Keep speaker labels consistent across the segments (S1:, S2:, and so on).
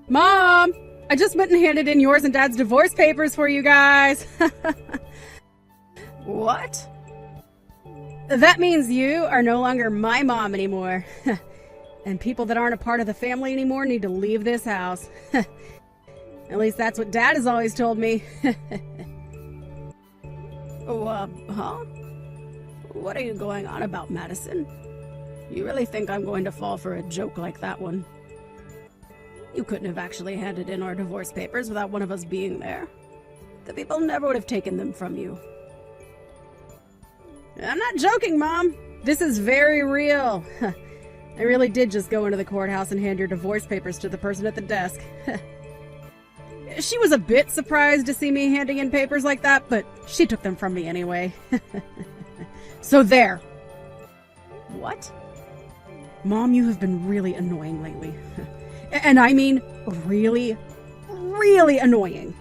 S1: Mom! I just went and handed in yours and Dad's divorce papers for you guys. What? That means you are no longer my mom anymore. And people that aren't a part of the family anymore need to leave this house. At least that's what Dad has always told me. Huh? What are you going on about, Madison? You really think I'm going to fall for a joke like that one? You couldn't have actually handed in our divorce papers without one of us being there. The people never would have taken them from you. I'm not joking, Mom. This is very real. I really did just go into the courthouse and hand your divorce papers to the person at the desk. She was a bit surprised to see me handing in papers like that, but she took them from me anyway. So there. What? Mom, you have been really annoying lately. And I mean really, really annoying.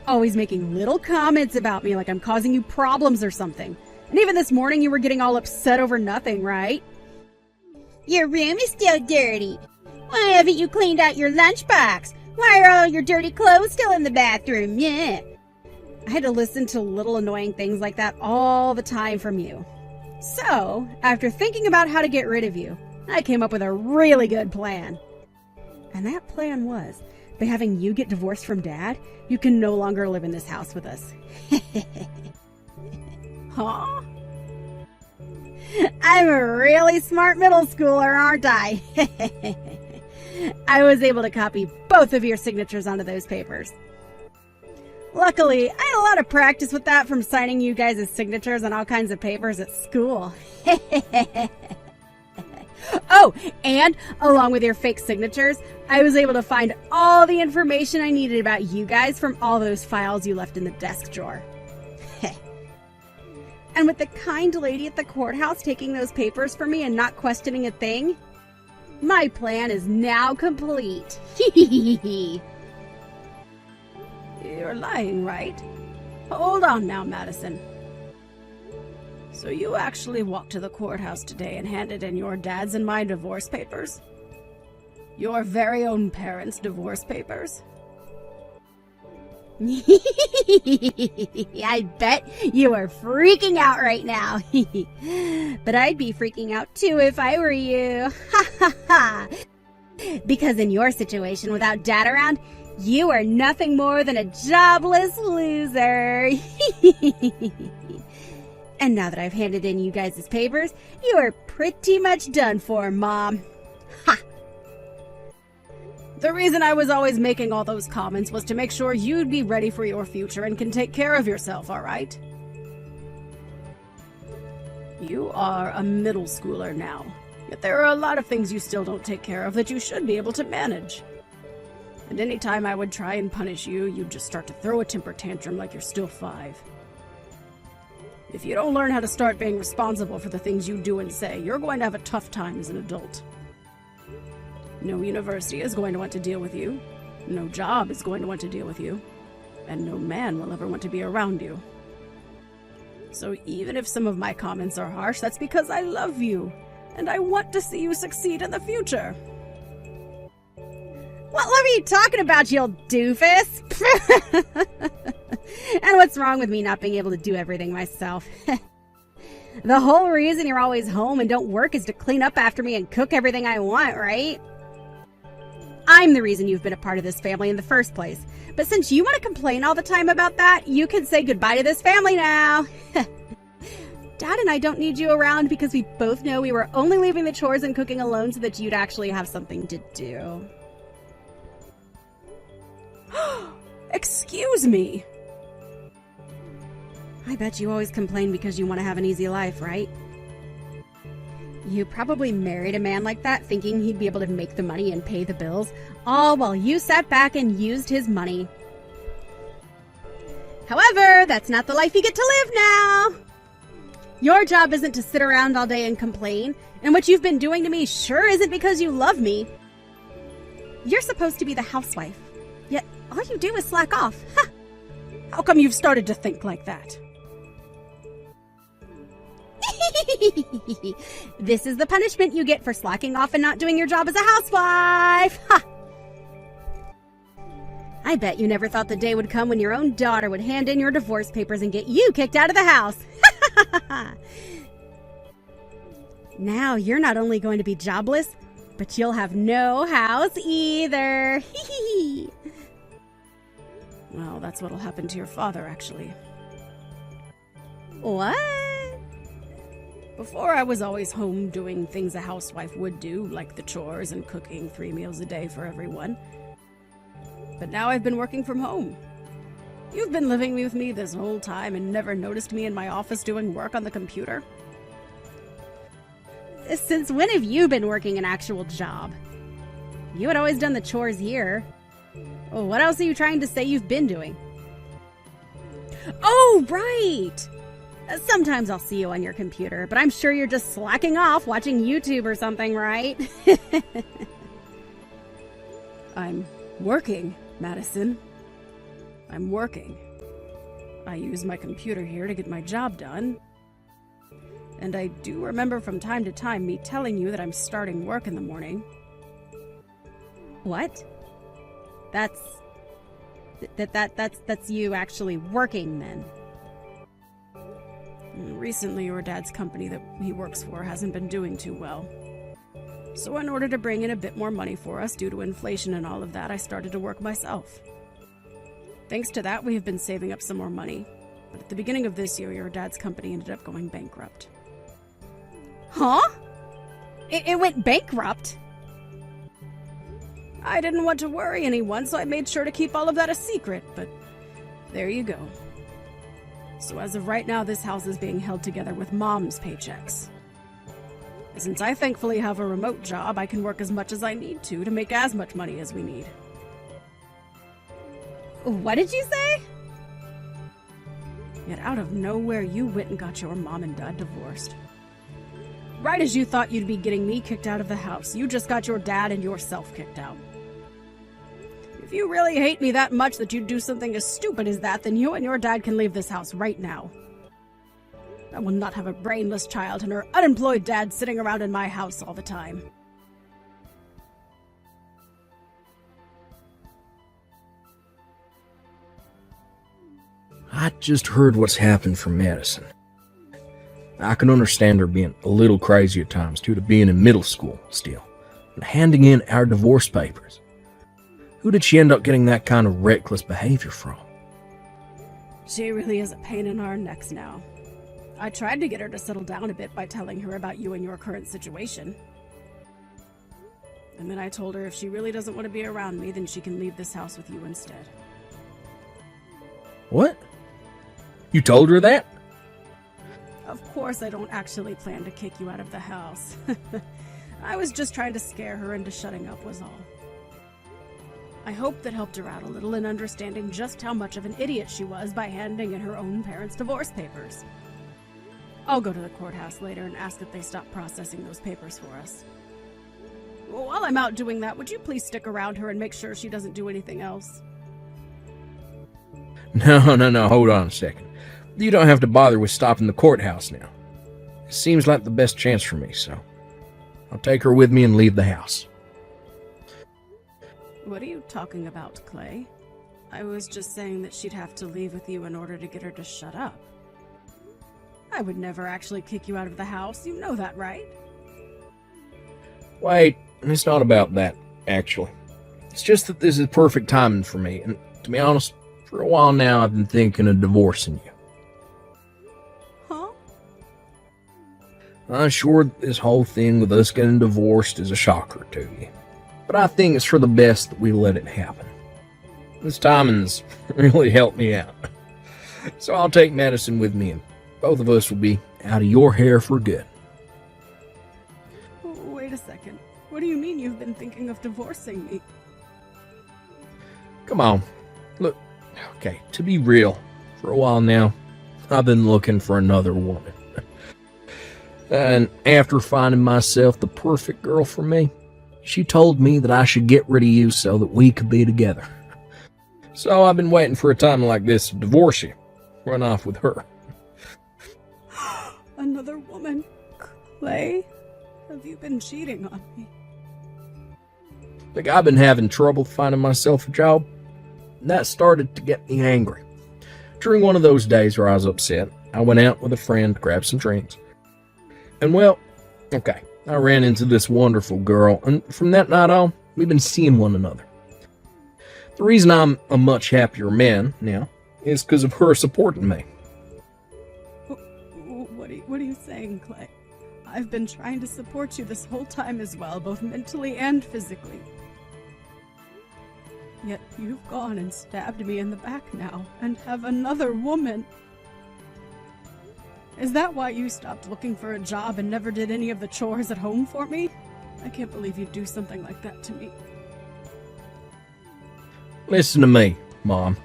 S1: Always making little comments about me like I'm causing you problems or something. And even this morning you were getting all upset over nothing, right?
S2: Your room is still dirty. Why haven't you cleaned out your lunchbox? Why are all your dirty clothes still in the bathroom? Yeah.
S1: I had to listen to little annoying things like that all the time from you. So, after thinking about how to get rid of you, I came up with a really good plan. And that plan was, by having you get divorced from Dad, you can no longer live in this house with us. Huh? I'm a really smart middle schooler, aren't I? I was able to copy both of your signatures onto those papers. Luckily, I had a lot of practice with that from signing you guys' signatures on all kinds of papers at school. Oh, and along with your fake signatures, I was able to find all the information I needed about you guys from all those files you left in the desk drawer. And with the kind lady at the courthouse taking those papers for me and not questioning a thing, my plan is now complete. You're lying, right? Hold on now, Madison. So you actually walked to the courthouse today and handed in your dad's and my divorce papers? Your very own parents' divorce papers? I bet you are freaking out right now. But I'd be freaking out too if I were you. Because in your situation without Dad around, you are nothing more than a jobless loser. And now that I've handed in you guys' papers, you are pretty much done for, Mom. Ha! The reason I was always making all those comments was to make sure you'd be ready for your future and can take care of yourself, all right? You are a middle schooler now, yet there are a lot of things you still don't take care of that you should be able to manage. And any time I would try and punish you, you'd just start to throw a temper tantrum like you're still 5. If you don't learn how to start being responsible for the things you do and say, you're going to have a tough time as an adult. No university is going to want to deal with you, no job is going to want to deal with you, and no man will ever want to be around you. So even if some of my comments are harsh, that's because I love you, and I want to see you succeed in the future. What love are you talking about, you old doofus? And what's wrong with me not being able to do everything myself? The whole reason you're always home and don't work is to clean up after me and cook everything I want, right? I'm the reason you've been a part of this family in the first place. But since you want to complain all the time about that, you can say goodbye to this family now. Dad and I don't need you around because we both know we were only leaving the chores and cooking alone so that you'd actually have something to do. Excuse me. I bet you always complain because you want to have an easy life, right? You probably married a man like that thinking he'd be able to make the money and pay the bills, all while you sat back and used his money. However, that's not the life you get to live now. Your job isn't to sit around all day and complain, and what you've been doing to me sure isn't because you love me. You're supposed to be the housewife, yet all you do is slack off. Ha! How come you've started to think like that? This is the punishment you get for slacking off and not doing your job as a housewife. Ha!
S2: I bet you never thought the day would come when your own daughter would hand in your divorce papers and get you kicked out of the house. Now you're not only going to be jobless, but you'll have no house either.
S1: Well, that's what'll happen to your father, actually.
S2: What?
S1: Before, I was always home doing things a housewife would do, like the chores and cooking 3 meals a day for everyone. But now I've been working from home. You've been living with me this whole time and never noticed me in my office doing work on the computer?
S2: Since when have you been working an actual job? You had always done the chores here. What else are you trying to say you've been doing? Oh, right! Sometimes I'll see you on your computer, but I'm sure you're just slacking off watching YouTube or something, right?
S1: I'm working, Madison. I'm working. I use my computer here to get my job done. And I do remember from time to time me telling you that I'm starting work in the morning.
S2: What? That's you actually working then.
S1: Recently, your dad's company that he works for hasn't been doing too well. So in order to bring in a bit more money for us due to inflation and all of that, I started to work myself. Thanks to that, we have been saving up some more money. But at the beginning of this year, your dad's company ended up going bankrupt.
S2: Huh? It went bankrupt?
S1: I didn't want to worry anyone, so I made sure to keep all of that a secret, but there you go. So as of right now, this house is being held together with Mom's paychecks. And since I thankfully have a remote job, I can work as much as I need to make as much money as we need.
S2: What did you say?
S1: Yet out of nowhere, you went and got your mom and dad divorced. Right as you thought you'd be getting me kicked out of the house, you just got your dad and yourself kicked out. If you really hate me that much that you'd do something as stupid as that, then you and your dad can leave this house right now. I will not have a brainless child and her unemployed dad sitting around in my house all the time.
S3: I just heard what's happened from Madison. I can understand her being a little crazy at times due to being in middle school still, and handing in our divorce papers. Who did she end up getting that kind of reckless behavior from?
S1: She really is a pain in our necks now. I tried to get her to settle down a bit by telling her about you and your current situation. And then I told her if she really doesn't want to be around me, then she can leave this house with you instead.
S3: What? You told her that?
S1: Of course I don't actually plan to kick you out of the house. I was just trying to scare her into shutting up was all. I hope that helped her out a little in understanding just how much of an idiot she was by handing in her own parents' divorce papers. I'll go to the courthouse later and ask that they stop processing those papers for us. While I'm out doing that, would you please stick around her and make sure she doesn't do anything else?
S3: No, hold on a second. You don't have to bother with stopping the courthouse now. It seems like the best chance for me, so I'll take her with me and leave the house.
S1: What are you talking about, Clay? I was just saying that she'd have to leave with you in order to get her to shut up. I would never actually kick you out of the house, you know that, right?
S3: Wait, it's not about that, actually. It's just that this is perfect timing for me, and to be honest, for a while now I've been thinking of divorcing you.
S1: Huh?
S3: I'm sure this whole thing with us getting divorced is a shocker to you, but I think it's for the best that we let it happen. This timing's really helped me out. So I'll take Madison with me, and both of us will be out of your hair for good.
S1: Wait a second. What do you mean you've been thinking of divorcing me?
S3: Come on. Look, okay, to be real, for a while now, I've been looking for another woman. And after finding myself the perfect girl for me, she told me that I should get rid of you so that we could be together. So I've been waiting for a time like this to divorce you, run off with her.
S1: Another woman? Clay? Have you been cheating on me?
S3: Look, I've been having trouble finding myself a job. that started to get me angry. During one of those days where I was upset, I went out with a friend to grab some drinks. And well, okay, I ran into this wonderful girl, and from that night on, we've been seeing one another. The reason I'm a much happier man now is because of her supporting me.
S1: What are you saying, Clay? I've been trying to support you this whole time as well, both mentally and physically. Yet you've gone and stabbed me in the back now, and have another woman. Is that why you stopped looking for a job and never did any of the chores at home for me? I can't believe you'd do something like that to me.
S3: Listen to me, Mom.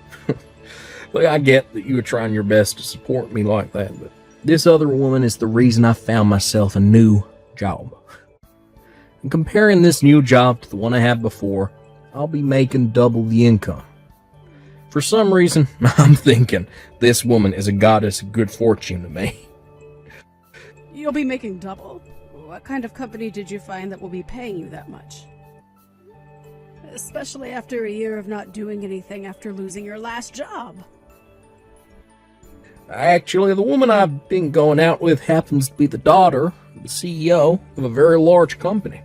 S3: Look, I get that you were trying your best to support me like that, but this other woman is the reason I found myself a new job. And comparing this new job to the one I had before, I'll be making double the income. For some reason, I'm thinking this woman is a goddess of good fortune to me.
S1: You'll be making double? What kind of company did you find that will be paying you that much? Especially after a year of not doing anything after losing your last job.
S3: Actually, the woman I've been going out with happens to be the daughter of the CEO of a very large company.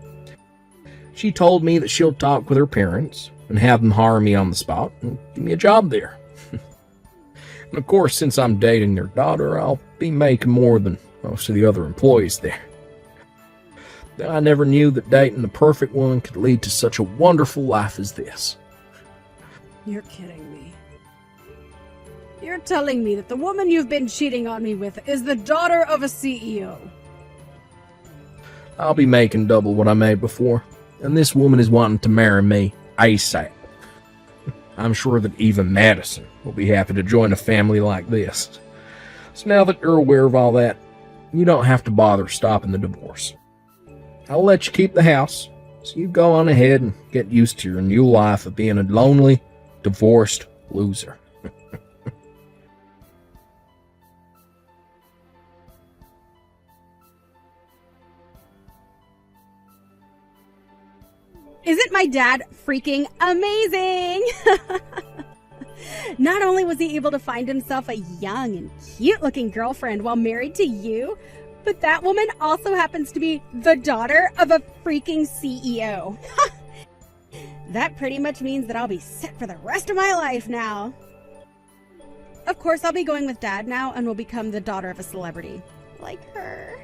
S3: She told me that she'll talk with her parents and have them hire me on the spot and give me a job there. And of course, since I'm dating their daughter, I'll be making more than most of the other employees there. I never knew that dating the perfect woman could lead to such a wonderful life as this.
S1: You're kidding me. You're telling me that the woman you've been cheating on me with is the daughter of a CEO.
S3: I'll be making double what I made before, and this woman is wanting to marry me ASAP. I'm sure that even Madison will be happy to join a family like this. So now that you're aware of all that, you don't have to bother stopping the divorce. I'll let you keep the house, so you go on ahead and get used to your new life of being a lonely, divorced loser.
S2: Isn't my dad freaking amazing? Not only was he able to find himself a young and cute-looking girlfriend while married to you, but that woman also happens to be the daughter of a freaking CEO. That pretty much means that I'll be set for the rest of my life now. Of course, I'll be going with Dad now and will become the daughter of a celebrity. Like her.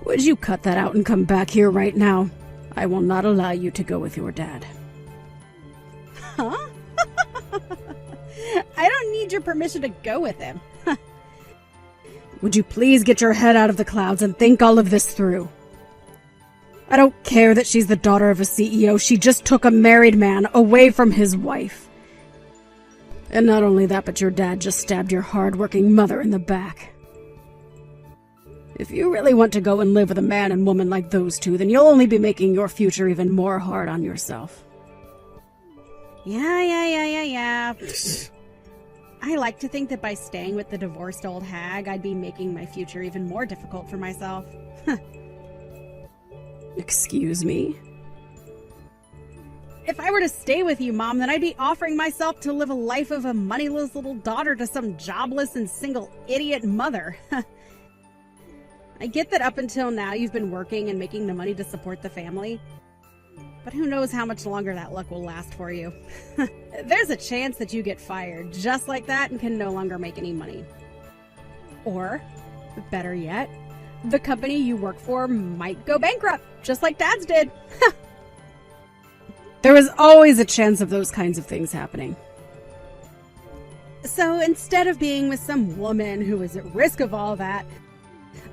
S1: Would you cut that out and come back here right now? I will not allow you to go with your dad.
S2: Huh? I don't need your permission to go with him.
S1: Would you please get your head out of the clouds and think all of this through? I don't care that she's the daughter of a CEO. She just took a married man away from his wife. And not only that, but your dad just stabbed your hard-working mother in the back. If you really want to go and live with a man and woman like those two, then you'll only be making your future even more hard on yourself.
S2: Yeah. I like to think that by staying with the divorced old hag, I'd be making my future even more difficult for myself.
S1: Excuse me?
S2: If I were to stay with you, Mom, then I'd be offering myself to live a life of a moneyless little daughter to some jobless and single idiot mother. I get that up until now you've been working and making the money to support the family, but who knows how much longer that luck will last for you. There's a chance that you get fired just like that and can no longer make any money. Or, better yet, the company you work for might go bankrupt, just like Dad's did.
S1: There is always a chance of those kinds of things happening.
S2: So instead of being with some woman who is at risk of all that,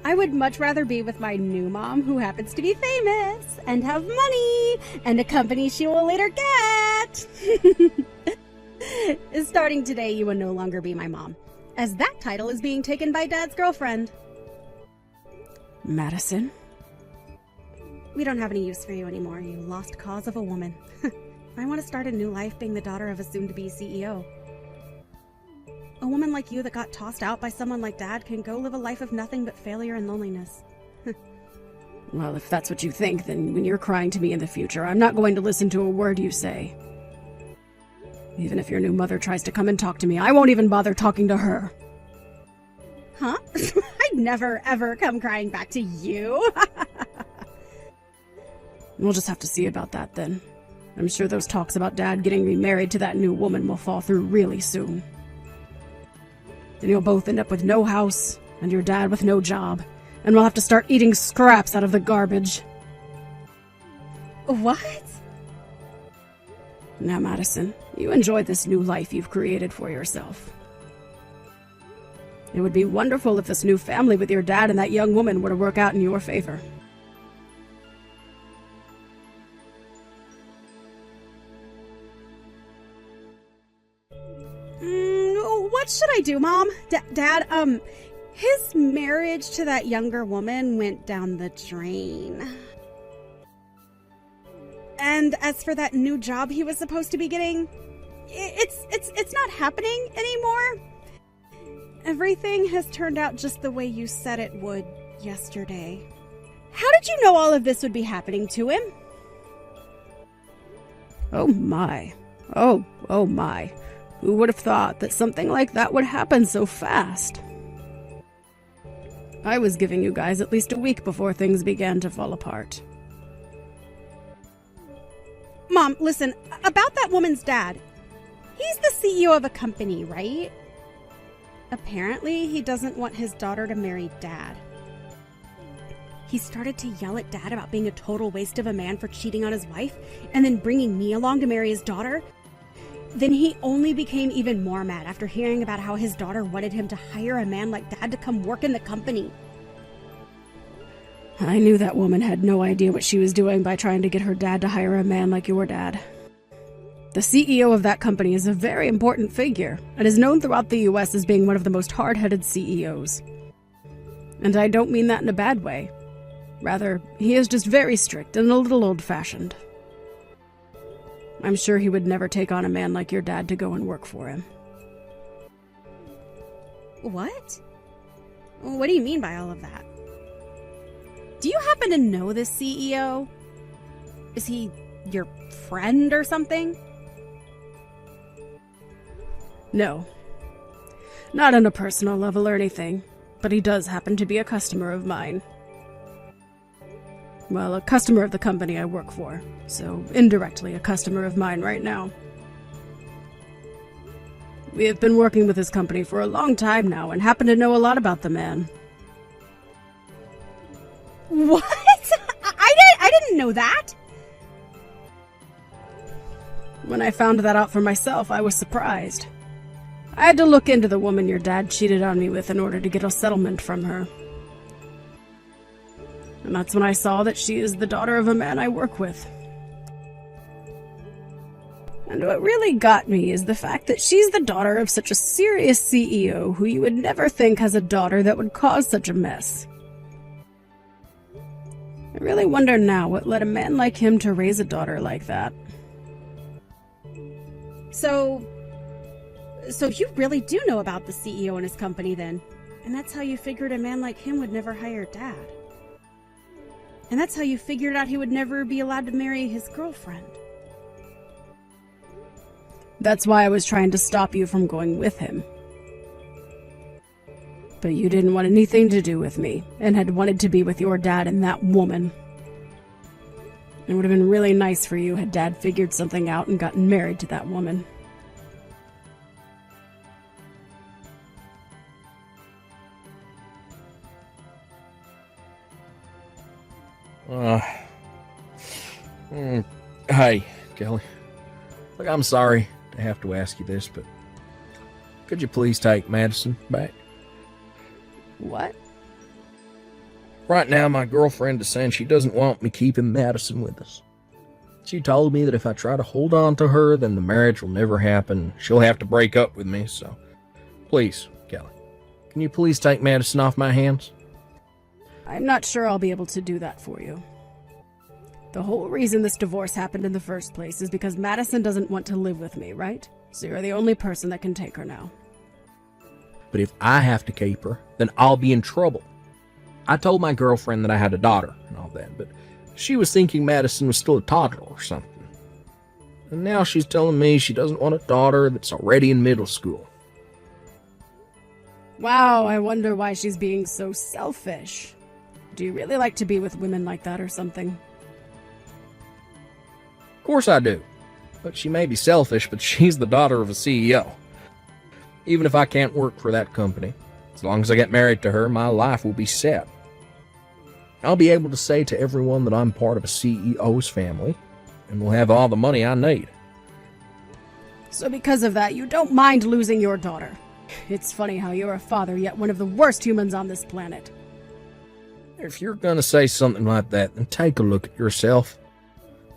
S2: I would much rather be with my new mom, who happens to be famous and have money and a company she will later get. Starting today, you will no longer be my mom, as that title is being taken by Dad's girlfriend.
S1: Madison?
S2: We don't have any use for you anymore, you lost cause of a woman. I want to start a new life being the daughter of a soon-to-be CEO. A woman like you that got tossed out by someone like Dad can go live a life of nothing but failure and loneliness.
S1: Well, if that's what you think, then when you're crying to me in the future, I'm not going to listen to a word you say. Even if your new mother tries to come and talk to me, I won't even bother talking to her.
S2: Huh? I'd never, ever come crying back to you.
S1: We'll just have to see about that then. I'm sure those talks about Dad getting remarried to that new woman will fall through really soon. Then you'll both end up with no house, and your dad with no job, and we'll have to start eating scraps out of the garbage.
S2: What?
S1: Now, Madison, you enjoy this new life you've created for yourself. It would be wonderful if this new family with your dad and that young woman were to work out in your favor.
S2: What should I do, Mom? Dad, his marriage to that younger woman went down the drain. And as for that new job he was supposed to be getting, it's not happening anymore. Everything has turned out just the way you said it would yesterday. How did you know all of this would be happening to him?
S1: Oh my. Oh my. Who would have thought that something like that would happen so fast? I was giving you guys at least a week before things began to fall apart.
S2: Mom, listen, about that woman's dad. He's the CEO of a company, right? Apparently, he doesn't want his daughter to marry Dad. He started to yell at Dad about being a total waste of a man for cheating on his wife, and then bringing me along to marry his daughter. Then he only became even more mad after hearing about how his daughter wanted him to hire a man like Dad to come work in the company.
S1: I knew that woman had no idea what she was doing by trying to get her dad to hire a man like your dad. The CEO of that company is a very important figure, and is known throughout the US as being one of the most hard-headed CEOs. And I don't mean that in a bad way. Rather, he is just very strict and a little old-fashioned. I'm sure he would never take on a man like your dad to go and work for him.
S2: What? What do you mean by all of that? Do you happen to know this CEO? Is he your friend or something?
S1: No. Not on a personal level or anything, but he does happen to be a customer of mine. Well, a customer of the company I work for, so indirectly a customer of mine right now. We have been working with this company for a long time now and happen to know a lot about the man.
S2: What? I didn't know that.
S1: When I found that out for myself, I was surprised. I had to look into the woman your dad cheated on me with in order to get a settlement from her. And that's when I saw that she is the daughter of a man I work with. And what really got me is the fact that she's the daughter of such a serious CEO who you would never think has a daughter that would cause such a mess. I really wonder now what led a man like him to raise a daughter like that.
S2: So you really do know about the CEO and his company then? And that's how you figured a man like him would never hire Dad? And that's how you figured out he would never be allowed to marry his girlfriend?
S1: That's why I was trying to stop you from going with him. But you didn't want anything to do with me, and had wanted to be with your dad and that woman. It would have been really nice for you had Dad figured something out and gotten married to that woman.
S3: Hey, Kelly. Look, I'm sorry to have to ask you this, but could you please take Madison back?
S1: What?
S3: Right now, my girlfriend is saying she doesn't want me keeping Madison with us. She told me that if I try to hold on to her, then the marriage will never happen. She'll have to break up with me, so please, Kelly, can you please take Madison off my hands?
S1: I'm not sure I'll be able to do that for you. The whole reason this divorce happened in the first place is because Madison doesn't want to live with me, right? So you're the only person that can take her now.
S3: But if I have to keep her, then I'll be in trouble. I told my girlfriend that I had a daughter and all that, but she was thinking Madison was still a toddler or something. And now she's telling me she doesn't want a daughter that's already in middle school.
S1: Wow, I wonder why she's being so selfish. Do you really like to be with women like that or something?
S3: Of course I do. But she may be selfish, but she's the daughter of a CEO. Even if I can't work for that company, as long as I get married to her, my life will be set. I'll be able to say to everyone that I'm part of a CEO's family, and will have all the money I need.
S1: So because of that, you don't mind losing your daughter. It's funny how you're a father, yet one of the worst humans on this planet.
S3: If you're gonna say something like that, then take a look at yourself.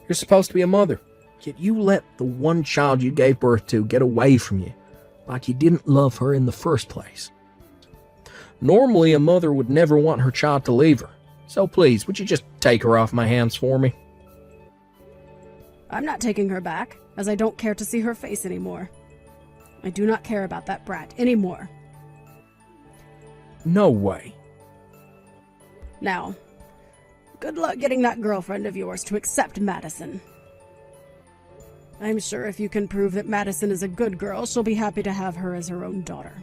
S3: You're supposed to be a mother, yet you let the one child you gave birth to get away from you, like you didn't love her in the first place. Normally, a mother would never want her child to leave her. So please, would you just take her off my hands for me?
S1: I'm not taking her back, as I don't care to see her face anymore. I do not care about that brat anymore.
S3: No way.
S1: Now, good luck getting that girlfriend of yours to accept Madison. I'm sure if you can prove that Madison is a good girl, she'll be happy to have her as her own daughter.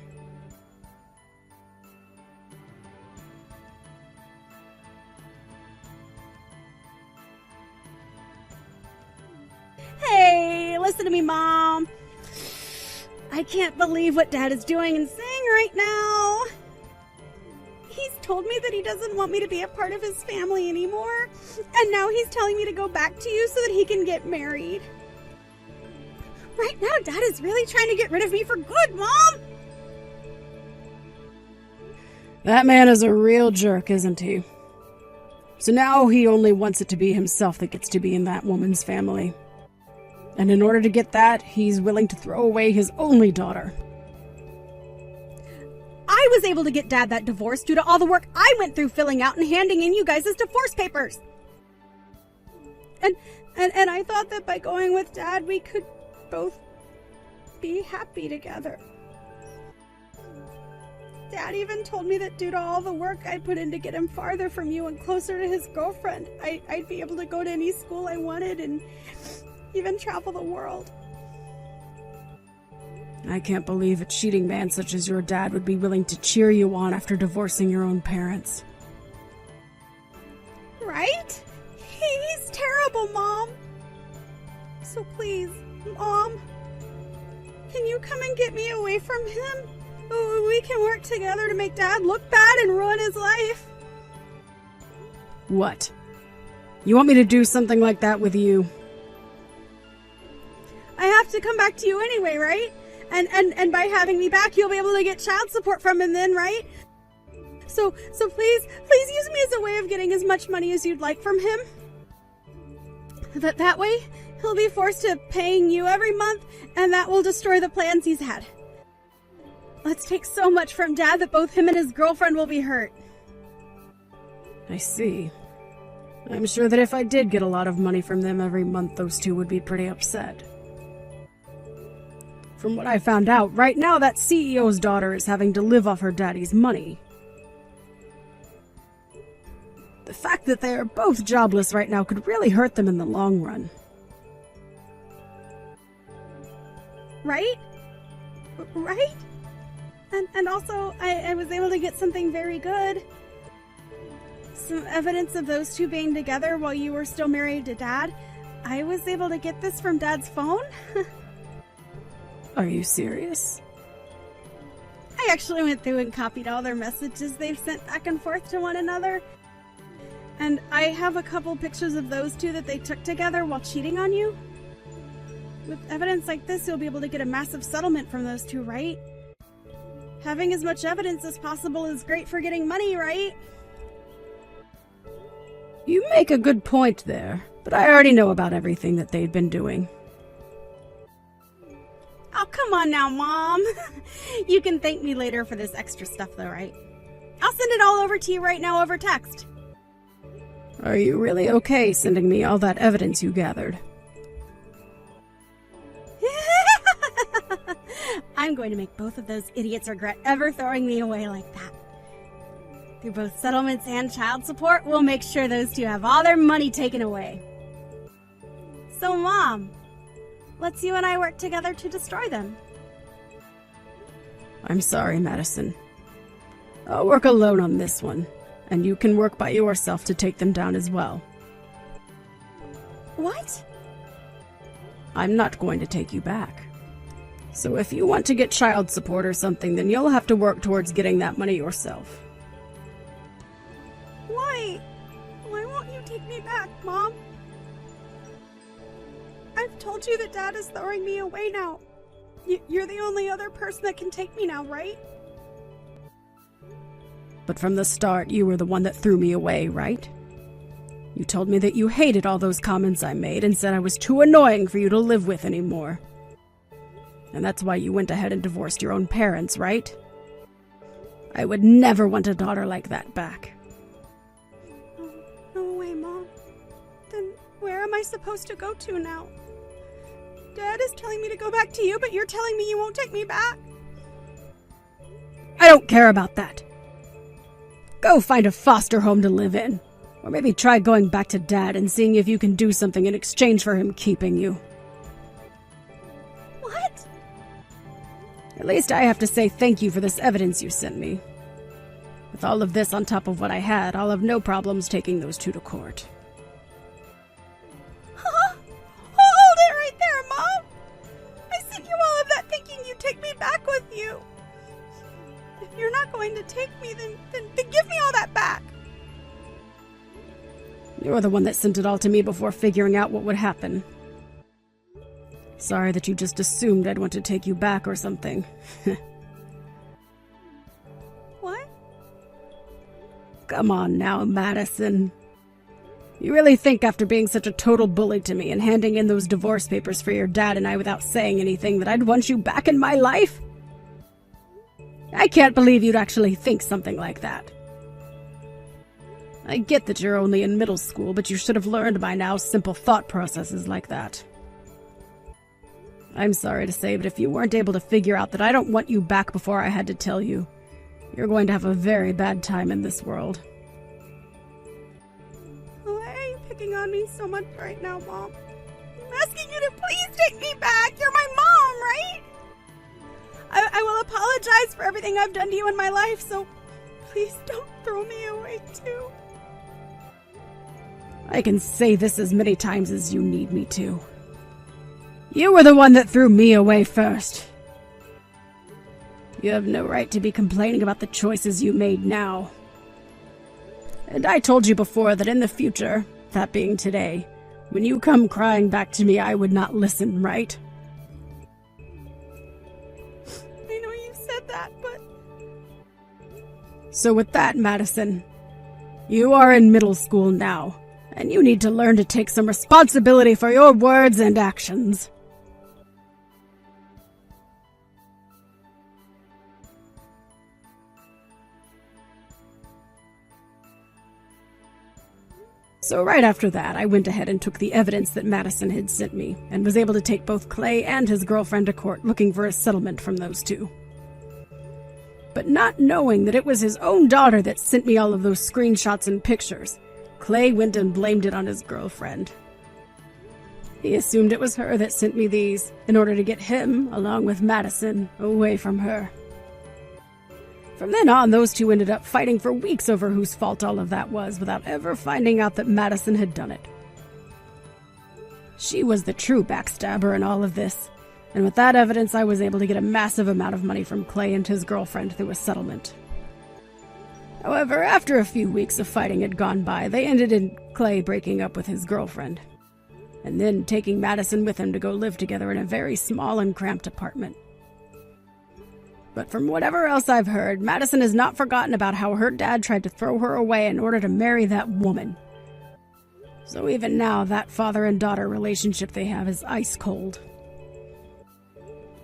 S2: Hey, listen to me, Mom. I can't believe what Dad is doing and saying right now. He's told me that he doesn't want me to be a part of his family anymore, and now he's telling me to go back to you so that he can get married. Right now, Dad is really trying to get rid of me for good, Mom!
S1: That man is a real jerk, isn't he? So now he only wants it to be himself that gets to be in that woman's family. And in order to get that, he's willing to throw away his only daughter.
S2: I was able to get Dad that divorce due to all the work I went through filling out and handing in you guys' divorce papers. And I thought that by going with Dad, we could both be happy together. Dad even told me that due to all the work I put in to get him farther from you and closer to his girlfriend, I'd be able to go to any school I wanted and even travel the world.
S1: I can't believe a cheating man such as your dad would be willing to cheer you on after divorcing your own parents.
S2: Right? He's terrible, Mom. So please, Mom, can you come and get me away from him? We can work together to make Dad look bad and ruin his life.
S1: What? You want me to do something like that with you?
S2: I have to come back to you anyway, right? And by having me back, you'll be able to get child support from him then, right? So please use me as a way of getting as much money as you'd like from him. That way, he'll be forced to paying you every month, and that will destroy the plans he's had. Let's take so much from Dad that both him and his girlfriend will be hurt.
S1: I see. I'm sure that if I did get a lot of money from them every month, those two would be pretty upset. From what I found out, right now that CEO's daughter is having to live off her daddy's money. The fact that they are both jobless right now could really hurt them in the long run.
S2: Right? Right? And also, I was able to get something very good. Some evidence of those two being together while you were still married to Dad. I was able to get this from Dad's phone.
S1: Are you serious?
S2: I actually went through and copied all their messages they've sent back and forth to one another. And I have a couple pictures of those two that they took together while cheating on you. With evidence like this, you'll be able to get a massive settlement from those two, right? Having as much evidence as possible is great for getting money, right?
S1: You make a good point there, but I already know about everything that they've been doing.
S2: Oh, come on now, Mom. You can thank me later for this extra stuff, though, right? I'll send it all over to you right now over text.
S1: Are you really okay sending me all that evidence you gathered?
S2: I'm going to make both of those idiots regret ever throwing me away like that. Through both settlements and child support, we'll make sure those two have all their money taken away. So, Mom, Let's you and I work together to destroy them.
S1: I'm sorry, Madison. I'll work alone on this one, and you can work by yourself to take them down as well.
S2: What?
S1: I'm not going to take you back. So if you want to get child support or something, then you'll have to work towards getting that money yourself.
S2: Why? Why won't you take me back, Mom? I've told you that Dad is throwing me away now. You're the only other person that can take me now, right?
S1: But from the start, you were the one that threw me away, right? You told me that you hated all those comments I made and said I was too annoying for you to live with anymore. And that's why you went ahead and divorced your own parents, right? I would never want a daughter like that back.
S2: Oh, no way, Mom. Then where am I supposed to go to now? Dad is telling me to go back to you, but you're telling me you won't take me back.
S1: I don't care about that. Go find a foster home to live in. Or maybe try going back to Dad and seeing if you can do something in exchange for him keeping you.
S2: What?
S1: At least I have to say thank you for this evidence you sent me. With all of this on top of what I had, I'll have no problems taking those two to court.
S2: Huh? Hold it right there, Mom! I sent you all of that thinking you'd take me back with you. If you're not going to take me, then give me all that back.
S1: You're the one that sent it all to me before figuring out what would happen. Sorry that you just assumed I'd want to take you back or something.
S2: What?
S1: Come on now, Madison. You really think after being such a total bully to me and handing in those divorce papers for your dad and I without saying anything that I'd want you back in my life? I can't believe you'd actually think something like that. I get that you're only in middle school, but you should have learned by now simple thought processes like that. I'm sorry to say, but if you weren't able to figure out that I don't want you back before I had to tell you, you're going to have a very bad time in this world.
S2: Why are you picking on me so much right now, Mom? I'm asking you to please take me back. You're my mom, right? I will apologize for everything I've done to you in my life, so please don't throw me away too.
S1: I can say this as many times as you need me to. You were the one that threw me away first. You have no right to be complaining about the choices you made now. And I told you before that in the future, that being today, when you come crying back to me, I would not listen, right?
S2: I know you said that, but...
S1: So with that, Madison, you are in middle school now, and you need to learn to take some responsibility for your words and actions. So right after that, I went ahead and took the evidence that Madison had sent me, and was able to take both Clay and his girlfriend to court looking for a settlement from those two. But not knowing that it was his own daughter that sent me all of those screenshots and pictures, Clay went and blamed it on his girlfriend. He assumed it was her that sent me these, in order to get him, along with Madison, away from her. From then on, those two ended up fighting for weeks over whose fault all of that was, without ever finding out that Madison had done it. She was the true backstabber in all of this, and with that evidence I was able to get a massive amount of money from Clay and his girlfriend through a settlement. However, after a few weeks of fighting had gone by, they ended in Clay breaking up with his girlfriend, and then taking Madison with him to go live together in a very small and cramped apartment. But from whatever else I've heard, Madison has not forgotten about how her dad tried to throw her away in order to marry that woman. So even now, that father and daughter relationship they have is ice cold.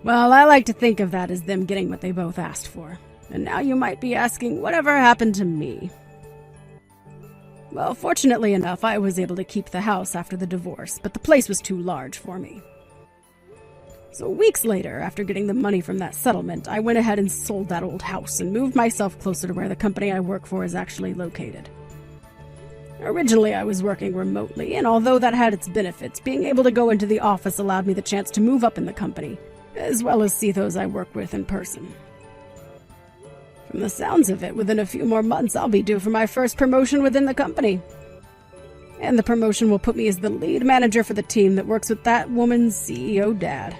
S1: Well, I like to think of that as them getting what they both asked for. And now you might be asking, whatever happened to me? Well, fortunately enough, I was able to keep the house after the divorce, but the place was too large for me. So weeks later, after getting the money from that settlement, I went ahead and sold that old house and moved myself closer to where the company I work for is actually located. Originally, I was working remotely, and although that had its benefits, being able to go into the office allowed me the chance to move up in the company, as well as see those I work with in person. From the sounds of it, within a few more months, I'll be due for my first promotion within the company. And the promotion will put me as the lead manager for the team that works with that woman's CEO dad.